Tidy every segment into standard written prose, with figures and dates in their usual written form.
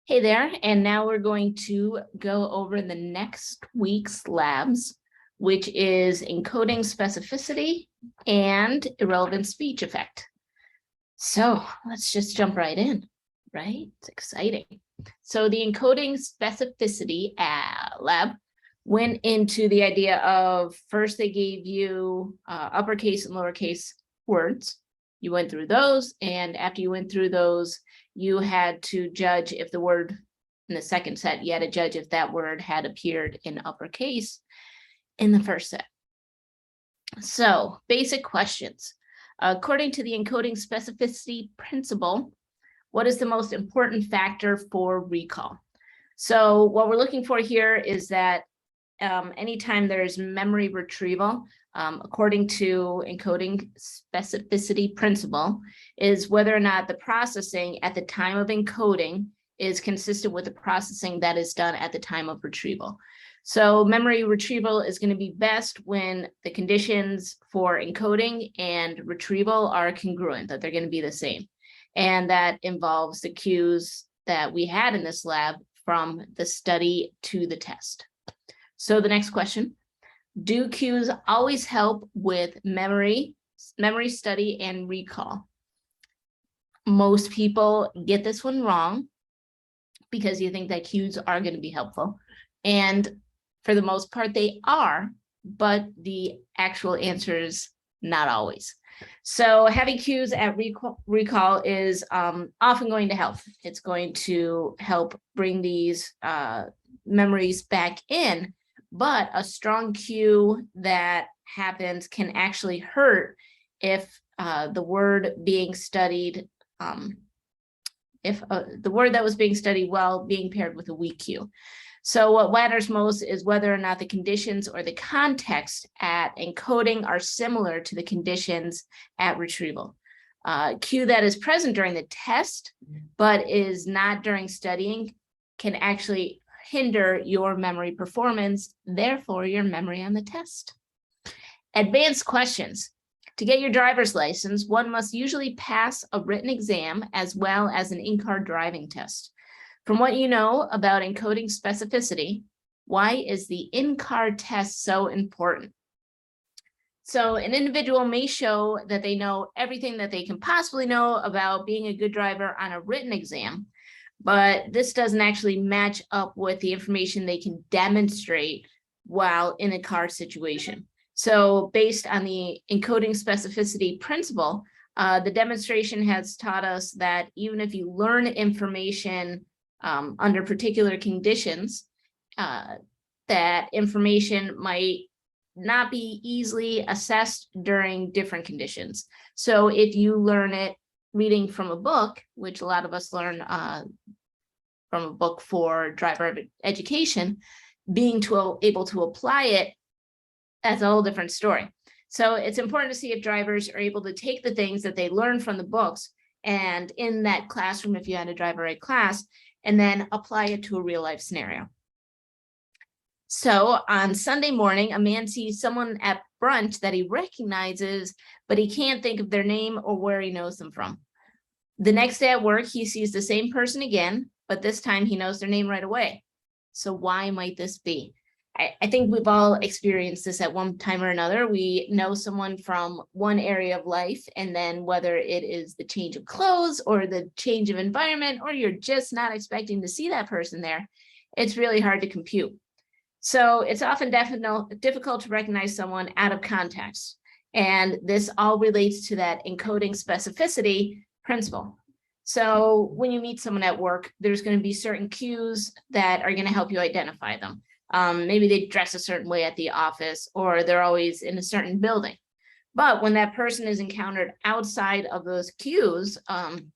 Hey there, and now we're going to go over the next week's labs, which is encoding specificity and irrelevant speech effect. So let's just jump right in, right? It's exciting. So the encoding specificity lab went into the idea of first they gave you uppercase and lowercase words. You went through those, and after you went through those, you had to judge if the word in the second set, you had to judge if that word had appeared in uppercase in the first set. So basic questions. According to the encoding specificity principle, what is the most important factor for recall? So what we're looking for here is that anytime there's memory retrieval, according to encoding specificity principle, is whether or not the processing at the time of encoding is consistent with the processing that is done at the time of retrieval. So memory retrieval is going to be best when the conditions for encoding and retrieval are congruent, that they're going to be the same. And that involves the cues that we had in this lab from the study to the test. So the next question, do cues always help with memory study and recall? Most people get this one wrong because you think that cues are going to be helpful. And for the most part, they are, but the actual answer is not always. So having cues at recall is often going to help. It's going to help bring these memories back in. But a strong cue that happens can actually hurt if the word being studied, if the word that was being studied well being paired with a weak cue. So what matters most is whether or not the conditions or the context at encoding are similar to the conditions at retrieval. Cue that is present during the test, but is not during studying can actually hinder your memory performance, therefore your memory on the test. Advanced questions. To get your driver's license, one must usually pass a written exam as well as an in-car driving test. From what you know about encoding specificity, why is the in-car test so important? So an individual may show that they know everything that they can possibly know about being a good driver on a written exam, but this doesn't actually match up with the information they can demonstrate while in a car situation. So based on the encoding specificity principle, the demonstration has taught us that even if you learn information under particular conditions, that information might not be easily assessed during different conditions. So if you learn it reading from a book, which a lot of us learn from a book for driver education, being able to apply it, that's a whole different story. So it's important to see if drivers are able to take the things that they learn from the books and in that classroom, if you had a driver ed class, and then apply it to a real life scenario. So on Sunday morning, a man sees someone at brunch that he recognizes, but he can't think of their name or where he knows them from. The next day at work, he sees the same person again, but this time he knows their name right away. So why might this be? I think we've all experienced this at one time or another. We know someone from one area of life, and then whether it is the change of clothes or the change of environment, or you're just not expecting to see that person there, it's really hard to compute. So it's often difficult to recognize someone out of context. And this all relates to that encoding specificity principle. So when you meet someone at work, there's going to be certain cues that are going to help you identify them. Maybe they dress a certain way at the office, or they're always in a certain building. But when that person is encountered outside of those cues, in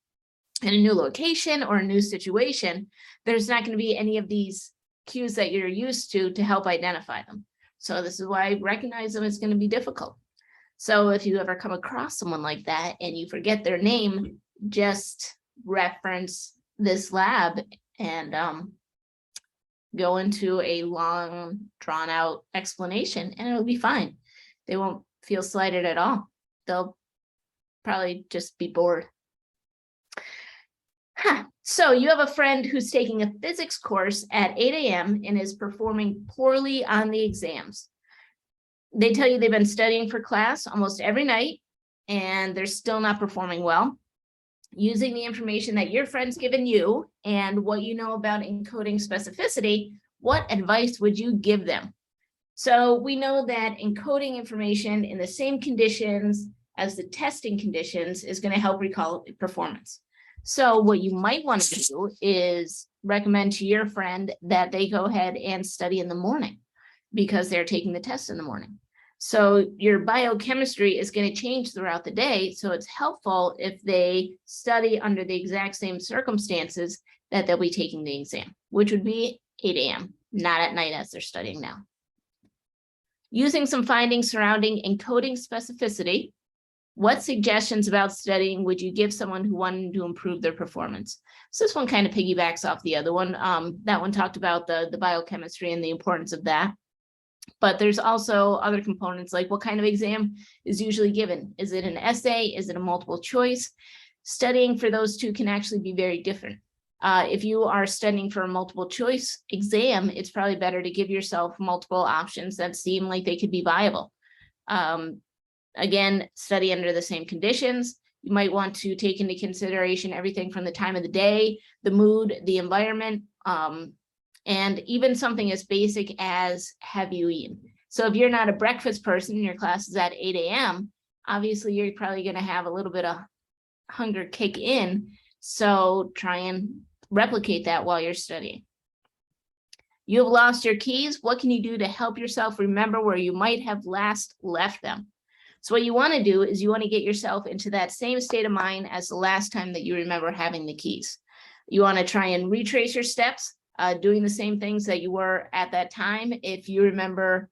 a new location or a new situation, there's not going to be any of these cues that you're used to help identify them. So this is why recognize them is going to be difficult. So if you ever come across someone like that and you forget their name, just reference this lab and go into a long, drawn out explanation, and it'll be fine. They won't feel slighted at all. They'll probably just be bored. So you have a friend who's taking a physics course at 8 a.m. and is performing poorly on the exams. They tell you they've been studying for class almost every night, and they're still not performing well. Using the information that your friend's given you and what you know about encoding specificity, what advice would you give them? So we know that encoding information in the same conditions as the testing conditions is going to help recall performance. So what you might want to do is recommend to your friend that they go ahead and study in the morning because they're taking the test in the morning. So your biochemistry is going to change throughout the day. So it's helpful if they study under the exact same circumstances that they'll be taking the exam, which would be 8 a.m., not at night as they're studying now. Using some findings surrounding encoding specificity, what suggestions about studying would you give someone who wanted to improve their performance? So this one kind of piggybacks off the other one. That one talked about the biochemistry and the importance of that. But there's also other components like what kind of exam is usually given. Is it an essay? Is it a multiple choice? Studying for those two can actually be very different. If you are studying for a multiple choice exam, it's probably better to give yourself multiple options that seem like they could be viable. Again, study under the same conditions. You might want to take into consideration everything from the time of the day, the mood, the environment, and even something as basic as have you eaten. So if you're not a breakfast person and your class is at 8 a.m., obviously you're probably going to have a little bit of hunger kick in. So try and replicate that while you're studying. You have lost your keys. What can you do to help yourself remember where you might have last left them? So what you want to do is you want to get yourself into that same state of mind as the last time that you remember having the keys. You want to try and retrace your steps, doing the same things that you were at that time. If you remember,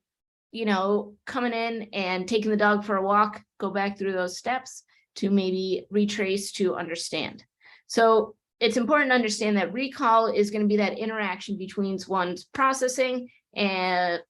coming in and taking the dog for a walk, go back through those steps to maybe retrace to understand. So it's important to understand that recall is going to be that interaction between one's processing at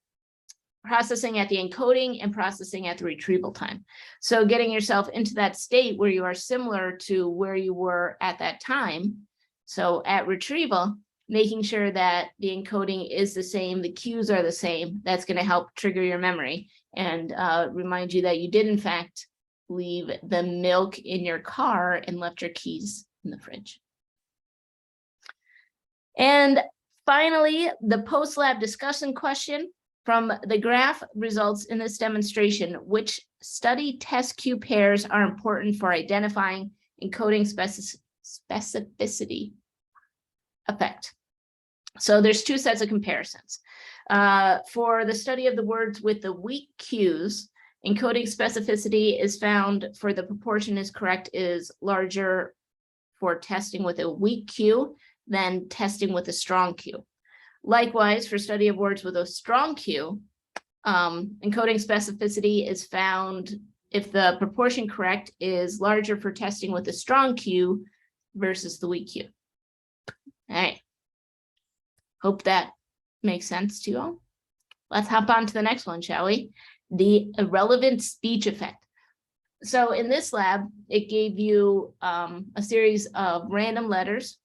the encoding and processing at the retrieval time. So getting yourself into that state where you are similar to where you were at that time. So at retrieval, making sure that the encoding is the same, the cues are the same, that's going to help trigger your memory and remind you that you did in fact leave the milk in your car and left your keys in the fridge. And finally, the post-lab discussion question from the graph results in this demonstration. Which study test cue pairs are important for identifying encoding specificity effect? So there's two sets of comparisons. For the study of the words with the weak cues, encoding specificity is found for the proportion is correct is larger for testing with a weak cue than testing with a strong cue. Likewise, for study of words with a strong cue, encoding specificity is found if the proportion correct is larger for testing with a strong cue versus the weak cue. All right. Hope that makes sense to you all. Let's hop on to the next one, shall we? The irrelevant speech effect. So in this lab, it gave you a series of random letters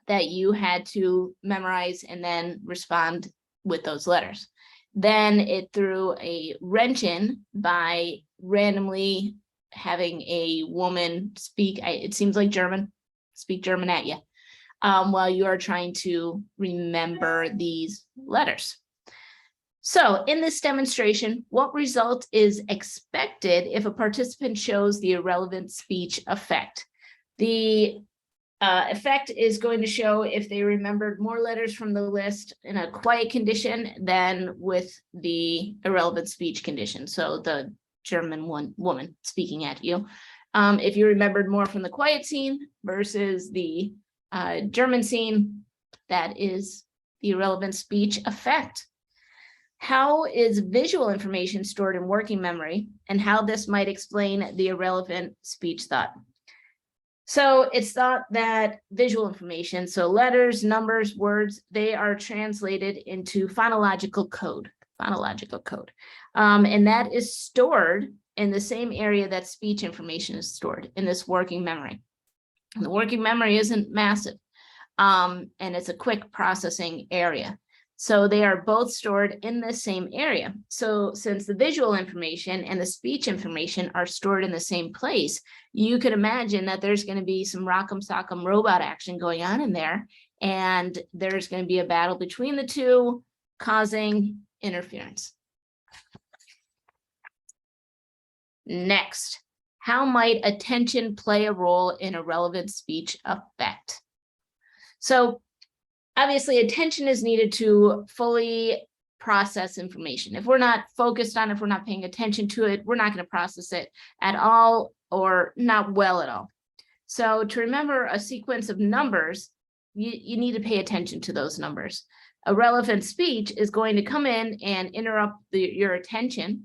that you had to memorize and then respond with those letters. Then it threw a wrench in by randomly having a woman speak, it seems like German, speak German at you, while you are trying to remember these letters. So in this demonstration, what result is expected if a participant shows the irrelevant speech effect? The effect is going to show if they remembered more letters from the list in a quiet condition than with the irrelevant speech condition. So the German woman speaking at you. If you remembered more from the quiet scene versus the German scene, that is the irrelevant speech effect. How is visual information stored in working memory and how this might explain the irrelevant speech thought? So it's thought that visual information, so letters, numbers, words, they are translated into phonological code, and that is stored in the same area that speech information is stored in this working memory. The working memory isn't massive, and it's a quick processing area. So they are both stored in the same area. So since the visual information and the speech information are stored in the same place, you could imagine that there's going to be some rock'em sock'em robot action going on in there, and there's going to be a battle between the two, causing interference. Next, how might attention play a role in a relevant speech effect? So obviously, attention is needed to fully process information. If we're not focused on it, if we're not paying attention to it, we're not going to process it at all or not well at all. So to remember a sequence of numbers, you need to pay attention to those numbers. A relevant speech is going to come in and interrupt your attention,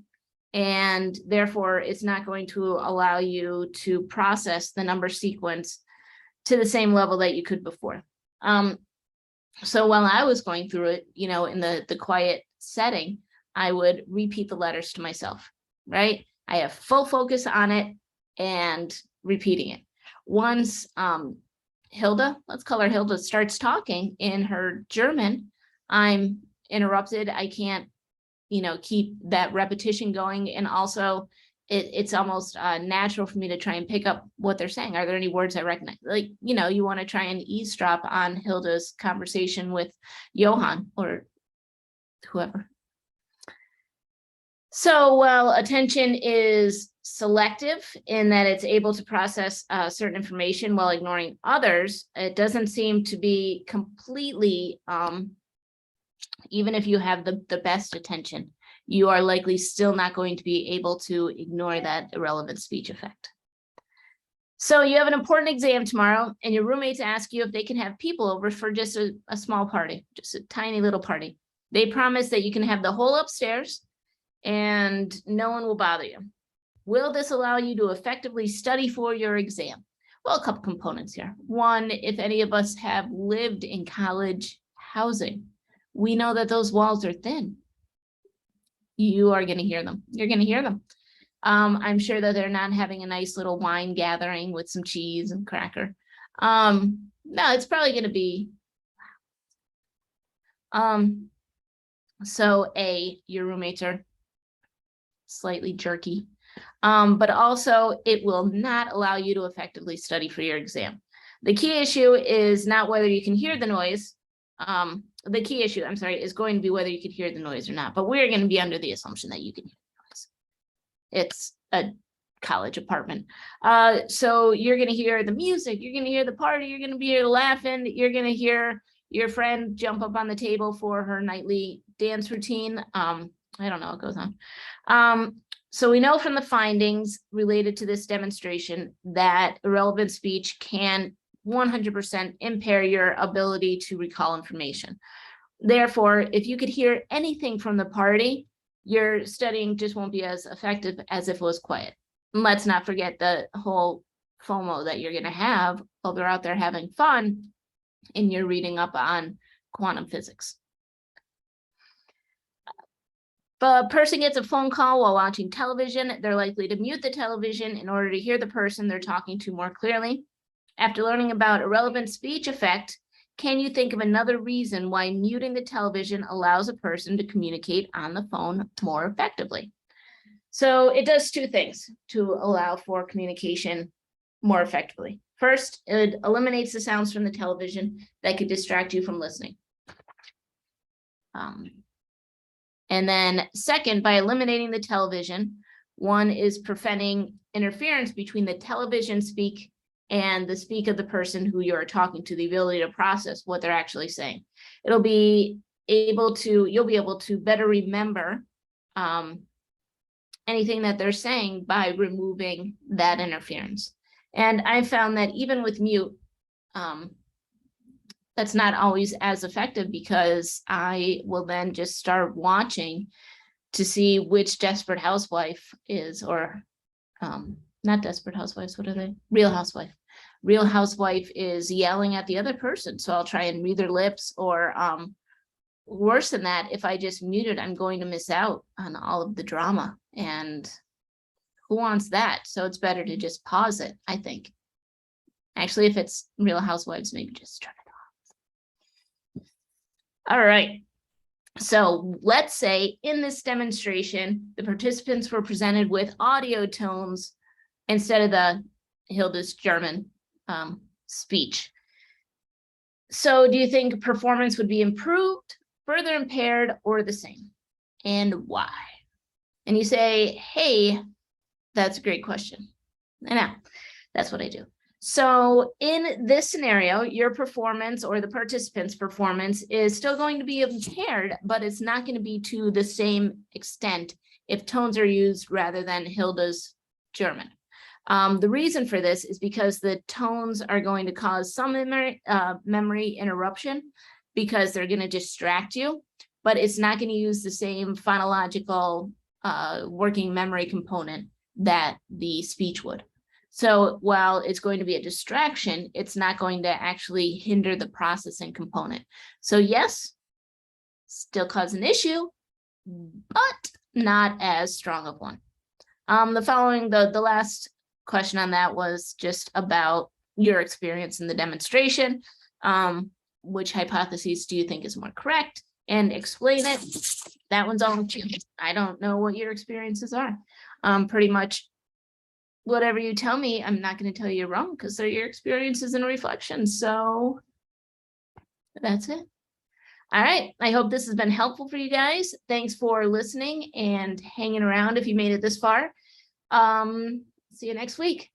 and therefore it's not going to allow you to process the number sequence to the same level that you could before. So while I was going through it, you know, in the quiet setting, I would repeat the letters to myself, right? I have full focus on it and repeating it. Once Hilda, let's call her Hilda, starts talking in her German, I'm interrupted. I can't, you know, keep that repetition going. And also it's almost natural for me to try and pick up what they're saying. Are there any words I recognize? Like, you know, you want to try and eavesdrop on Hilda's conversation with Johann or whoever. So while attention is selective in that it's able to process certain information while ignoring others, it doesn't seem to be completely, even if you have the best attention, you are likely still not going to be able to ignore that irrelevant speech effect. So you have an important exam tomorrow, and your roommates ask you if they can have people over for just a small party, just a tiny little party. They promise that you can have the whole upstairs and no one will bother you. Will this allow you to effectively study for your exam? Well, a couple components here. One, if any of us have lived in college housing, we know that those walls are thin. You are going to hear them. You're going to hear them. I'm sure that they're not having a nice little wine gathering with some cheese and cracker. No, it's probably going to be. So your roommates are slightly jerky, but also it will not allow you to effectively study for your exam. The key issue is not whether you can hear the noise. The key issue, I'm sorry, is going to be whether you can hear the noise or not, but we're going to be under the assumption that you can hear the noise. It's a college apartment. So you're going to hear the music, you're going to hear the party, you're going to be here laughing, you're going to hear your friend jump up on the table for her nightly dance routine. I don't know what goes on. So we know from the findings related to this demonstration that irrelevant speech can 100% impair your ability to recall information. Therefore, if you could hear anything from the party, your studying just won't be as effective as if it was quiet. And let's not forget the whole FOMO that you're going to have while they're out there having fun and you're reading up on quantum physics. If a person gets a phone call while watching television, they're likely to mute the television in order to hear the person they're talking to more clearly. After learning about irrelevant speech effect, can you think of another reason why muting the television allows a person to communicate on the phone more effectively? So it does two things to allow for communication more effectively. First, it eliminates the sounds from the television that could distract you from listening. And then second, by eliminating the television, one is preventing interference between the television speak and the speak of the person who you're talking to, the ability to process what they're actually saying. You'll be able to better remember anything that they're saying by removing that interference. And I found that even with mute, that's not always as effective because I will then just start watching to see which Desperate Housewife is, or not Desperate Housewives, what are they? Real Housewife. Real Housewife is yelling at the other person. So I'll try and read their lips, or worse than that, if I just mute it, I'm going to miss out on all of the drama. And who wants that? So it's better to just pause it, I think. Actually, if it's Real Housewives, maybe just turn it off. All right. So let's say in this demonstration, the participants were presented with audio tones instead of the Hilda's German speech. So do you think performance would be improved, further impaired, or the same? And why? And you say, hey, that's a great question. I know, that's what I do. So in this scenario, your performance or the participant's performance is still going to be impaired, but it's not going to be to the same extent if tones are used rather than Hilda's German. The reason for this is because the tones are going to cause some memory interruption because they're going to distract you, but it's not going to use the same phonological working memory component that the speech would. So while it's going to be a distraction, it's not going to actually hinder the processing component. So yes, still cause an issue, but not as strong of one. The last question on that was just about your experience in the demonstration. Which hypotheses do you think is more correct? And explain it. That one's all with you. I don't know what your experiences are. Pretty much whatever you tell me, I'm not going to tell you you're wrong because they're your experiences and reflections. So that's it. All right. I hope this has been helpful for you guys. Thanks for listening and hanging around if you made it this far. See you next week.